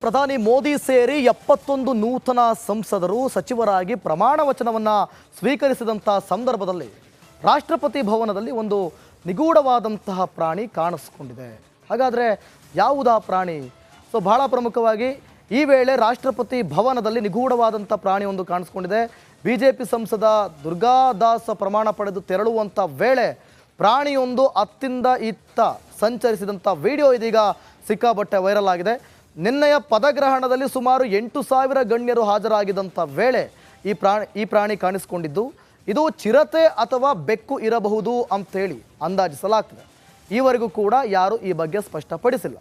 ಪ್ರಧಾನಿ ಮೋದಿ ಸೇರಿ 71 ನೂತನ ಸಂಸದರು ಸಚಿವರಾಗಿ ಪ್ರಮಾಣ ವಚನವನ್ನು ಸ್ವೀಕರಿಸಿದಂಥ ಸಂದರ್ಭದಲ್ಲಿ ರಾಷ್ಟ್ರಪತಿ ಭವನದಲ್ಲಿ ಒಂದು ನಿಗೂಢವಾದಂತಹ ಪ್ರಾಣಿ ಕಾಣಿಸಿಕೊಂಡಿದೆ. ಹಾಗಾದರೆ ಯಾವುದಾ ಪ್ರಾಣಿ? ಬಹಳ ಪ್ರಮುಖವಾಗಿ ಈ ವೇಳೆ ರಾಷ್ಟ್ರಪತಿ ಭವನದಲ್ಲಿ ನಿಗೂಢವಾದಂಥ ಪ್ರಾಣಿ ಒಂದು ಕಾಣಿಸ್ಕೊಂಡಿದೆ. ಬಿಜೆಪಿ ಸಂಸದ ದುರ್ಗಾದಾಸ್ ಪ್ರಮಾಣ ಪಡೆದು ತೆರಳುವಂಥ ವೇಳೆ ಪ್ರಾಣಿಯೊಂದು ಅತ್ತಿಂದ ಇತ್ತ ಸಂಚರಿಸಿದಂಥ ವಿಡಿಯೋ ಇದೀಗ ಸಿಕ್ಕಾಪಟ್ಟೆ ವೈರಲ್ ಆಗಿದೆ. ನಿನ್ನೆಯ ಪದಗ್ರಹಣದಲ್ಲಿ ಸುಮಾರು 8,000 ಗಣ್ಯರು ಹಾಜರಾಗಿದ್ದಂಥ ವೇಳೆ ಈ ಪ್ರಾಣಿ ಕಾಣಿಸಿಕೊಂಡಿದ್ದು, ಇದು ಚಿರತೆ ಅಥವಾ ಬೆಕ್ಕು ಇರಬಹುದು ಅಂತೇಳಿ ಅಂದಾಜಿಸಲಾಗ್ತದೆ. ಈವರೆಗೂ ಕೂಡ ಯಾರು ಈ ಬಗ್ಗೆ ಸ್ಪಷ್ಟಪಡಿಸಿಲ್ಲ.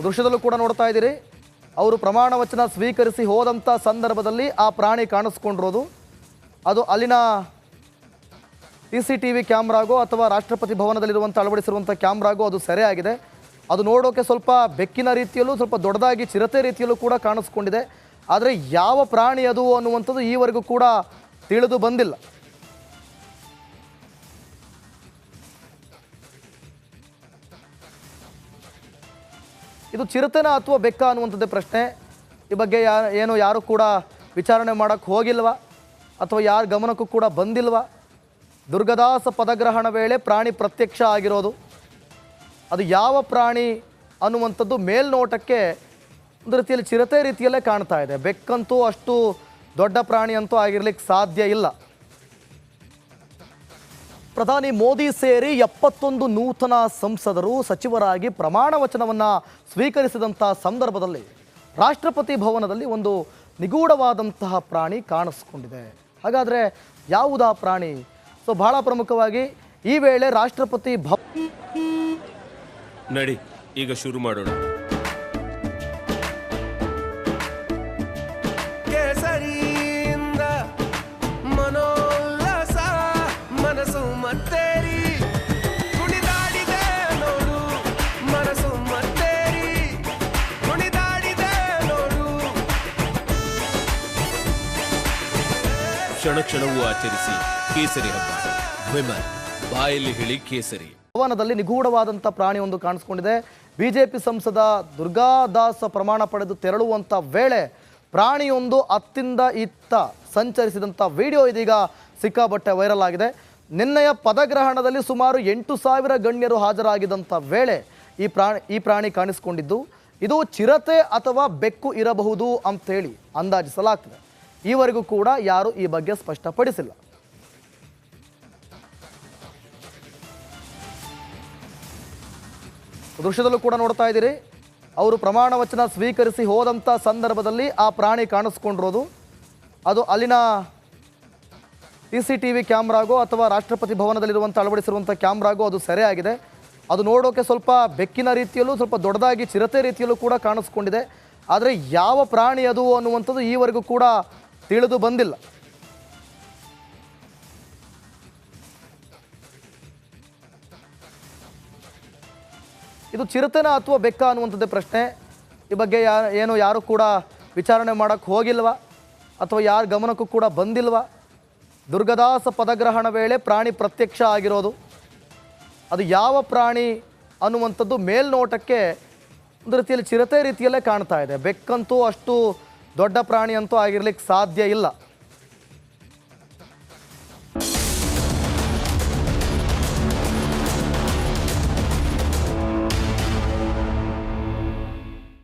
ದೃಶ್ಯದಲ್ಲೂ ಕೂಡ ನೋಡ್ತಾ ಇದ್ದೀರಿ, ಅವರು ಪ್ರಮಾಣ ವಚನ ಸ್ವೀಕರಿಸಿ ಹೋದಂಥ ಸಂದರ್ಭದಲ್ಲಿ ಆ ಪ್ರಾಣಿ ಕಾಣಿಸ್ಕೊಂಡಿರೋದು. ಅದು ಅಲ್ಲಿನ CCTV ಕ್ಯಾಮ್ರಾಗೋ ಅಥವಾ ರಾಷ್ಟ್ರಪತಿ ಭವನದಲ್ಲಿರುವಂಥ ಅಳವಡಿಸಿರುವಂಥ ಕ್ಯಾಮ್ರಾಗೋ ಅದು ಸೆರೆಯಾಗಿದೆ. ಅದು ನೋಡೋಕೆ ಸ್ವಲ್ಪ ಬೆಕ್ಕಿನ ರೀತಿಯಲ್ಲೂ ಸ್ವಲ್ಪ ದೊಡ್ಡದಾಗಿ ಚಿರತೆ ರೀತಿಯಲ್ಲೂ ಕೂಡ ಕಾಣಿಸ್ಕೊಂಡಿದೆ. ಆದರೆ ಯಾವ ಪ್ರಾಣಿ ಅದು ಅನ್ನುವಂಥದ್ದು ಈವರೆಗೂ ಕೂಡ ತಿಳಿದು ಬಂದಿಲ್ಲ. ಇದು ಚಿರತೆನ ಅಥವಾ ಬೆಕ್ಕ ಅನ್ನುವಂಥದ್ದೇ ಪ್ರಶ್ನೆ. ಈ ಬಗ್ಗೆ ಯಾರು ಕೂಡ ವಿಚಾರಣೆ ಮಾಡೋಕ್ಕೆ ಹೋಗಿಲ್ವಾ ಅಥವಾ ಯಾರ ಗಮನಕ್ಕೂ ಕೂಡ ಬಂದಿಲ್ವಾ? ದುರ್ಗಾದಾಸ್ ಪದಗ್ರಹಣ ವೇಳೆ ಪ್ರಾಣಿ ಪ್ರತ್ಯಕ್ಷ ಆಗಿರೋದು, ಅದು ಯಾವ ಪ್ರಾಣಿ ಅನ್ನುವಂಥದ್ದು ಮೇಲ್ನೋಟಕ್ಕೆ ಒಂದು ರೀತಿಯಲ್ಲಿ ಚಿರತೆ ರೀತಿಯಲ್ಲೇ ಕಾಣ್ತಾ ಇದೆ. ಬೆಕ್ಕಂತೂ ಅಷ್ಟು ದೊಡ್ಡ ಪ್ರಾಣಿ ಅಂತೂ ಆಗಿರ್ಲಿಕ್ಕೆ ಸಾಧ್ಯ ಇಲ್ಲ. ಪ್ರಧಾನಿ ಮೋದಿ ಸೇರಿ 71 ನೂತನ ಸಂಸದರು ಸಚಿವರಾಗಿ ಪ್ರಮಾಣ ವಚನವನ್ನು ಸ್ವೀಕರಿಸಿದಂಥ ಸಂದರ್ಭದಲ್ಲಿ ರಾಷ್ಟ್ರಪತಿ ಭವನದಲ್ಲಿ ಒಂದು ನಿಗೂಢವಾದಂತಹ ಪ್ರಾಣಿ ಕಾಣಿಸ್ಕೊಂಡಿದೆ. ಹಾಗಾದರೆ ಯಾವುದಾ ಪ್ರಾಣಿ? ಬಹಳ ಪ್ರಮುಖವಾಗಿ ಈ ವೇಳೆ ರಾಷ್ಟ್ರಪತಿ ನಡಿ ಈಗ ಶುರು ಮಾಡೋಣ. ಕೇಸರಿಯಿಂದ ಮನೋಲ್ಲಾಸ ಮನಸ್ಸು ಮತ್ತೇರಿ ಕುಣಿದಾಡಿದೆ ನೋಡು, ಮನಸ್ಸು ಮತ್ತೇರಿ ಕುಣಿದಾಡಿದೆ ನೋಡು. ಕ್ಷಣ ಕ್ಷಣವೂ ಆಚರಿಸಿ ಕೇಸರಿ ಹಬ್ಬ. ವಿಮಲ್ ಬಾಯಲ್ಲಿ ಹೇಳಿ ಕೇಸರಿ. ಭವನದಲ್ಲಿ ನಿಗೂಢವಾದಂಥ ಪ್ರಾಣಿ ಒಂದು ಕಾಣಿಸ್ಕೊಂಡಿದೆ. ಬಿಜೆಪಿ ಸಂಸದ ದುರ್ಗಾದಾಸ್ ಪ್ರಮಾಣ ಪಡೆದು ತೆರಳುವಂಥ ವೇಳೆ ಪ್ರಾಣಿಯೊಂದು ಅತ್ತಿಂದ ಇತ್ತ ಸಂಚರಿಸಿದಂಥ ವಿಡಿಯೋ ಇದೀಗ ಸಿಕ್ಕಾಪಟ್ಟೆ ವೈರಲ್ ಆಗಿದೆ. ನಿನ್ನೆಯ ಪದಗ್ರಹಣದಲ್ಲಿ ಸುಮಾರು 8,000 ಗಣ್ಯರು ಹಾಜರಾಗಿದ್ದಂಥ ವೇಳೆ ಈ ಪ್ರಾಣಿ ಕಾಣಿಸಿಕೊಂಡಿದ್ದು, ಇದು ಚಿರತೆ ಅಥವಾ ಬೆಕ್ಕು ಇರಬಹುದು ಅಂತೇಳಿ ಅಂದಾಜಿಸಲಾಗ್ತದೆ. ಈವರೆಗೂ ಕೂಡ ಯಾರು ಈ ಬಗ್ಗೆ ಸ್ಪಷ್ಟಪಡಿಸಿಲ್ಲ. ದೃಶ್ಯದಲ್ಲೂ ಕೂಡ ನೋಡ್ತಾ ಇದ್ದೀರಿ, ಅವರು ಪ್ರಮಾಣ ವಚನ ಸ್ವೀಕರಿಸಿ ಹೋದಂಥ ಸಂದರ್ಭದಲ್ಲಿ ಆ ಪ್ರಾಣಿ ಕಾಣಿಸ್ಕೊಂಡಿರೋದು. ಅದು ಅಲ್ಲಿನ CCTV ಕ್ಯಾಮ್ರಾಗೋ ಅಥವಾ ರಾಷ್ಟ್ರಪತಿ ಭವನದಲ್ಲಿರುವಂಥ ಅಳವಡಿಸಿರುವಂಥ ಕ್ಯಾಮ್ರಾಗೋ ಅದು ಸೆರೆಯಾಗಿದೆ. ಅದು ನೋಡೋಕೆ ಸ್ವಲ್ಪ ಬೆಕ್ಕಿನ ರೀತಿಯಲ್ಲೂ ಸ್ವಲ್ಪ ದೊಡ್ಡದಾಗಿ ಚಿರತೆ ರೀತಿಯಲ್ಲೂ ಕೂಡ ಕಾಣಿಸ್ಕೊಂಡಿದೆ. ಆದರೆ ಯಾವ ಪ್ರಾಣಿ ಅದು ಅನ್ನುವಂಥದ್ದು ಈವರೆಗೂ ಕೂಡ ತಿಳಿದು ಬಂದಿಲ್ಲ. ಇದು ಚಿರತೆನ ಅಥವಾ ಬೆಕ್ಕ ಅನ್ನುವಂಥದ್ದೇ ಪ್ರಶ್ನೆ. ಈ ಬಗ್ಗೆ ಯಾರು ಕೂಡ ವಿಚಾರಣೆ ಮಾಡೋಕ್ಕೆ ಹೋಗಿಲ್ವಾ ಅಥವಾ ಯಾರ ಗಮನಕ್ಕೂ ಕೂಡ ಬಂದಿಲ್ವಾ? ದುರ್ಗಾದಾಸ್ ಪದಗ್ರಹಣ ವೇಳೆ ಪ್ರಾಣಿ ಪ್ರತ್ಯಕ್ಷ ಆಗಿರೋದು, ಅದು ಯಾವ ಪ್ರಾಣಿ ಅನ್ನುವಂಥದ್ದು ಮೇಲ್ನೋಟಕ್ಕೆ ಒಂದು ರೀತಿಯಲ್ಲಿ ಚಿರತೆ ರೀತಿಯಲ್ಲೇ ಕಾಣ್ತಾ ಇದೆ. ಬೆಕ್ಕಂತೂ ಅಷ್ಟು ದೊಡ್ಡ ಪ್ರಾಣಿ ಅಂತೂ ಆಗಿರ್ಲಿಕ್ಕೆ ಸಾಧ್ಯ ಇಲ್ಲ.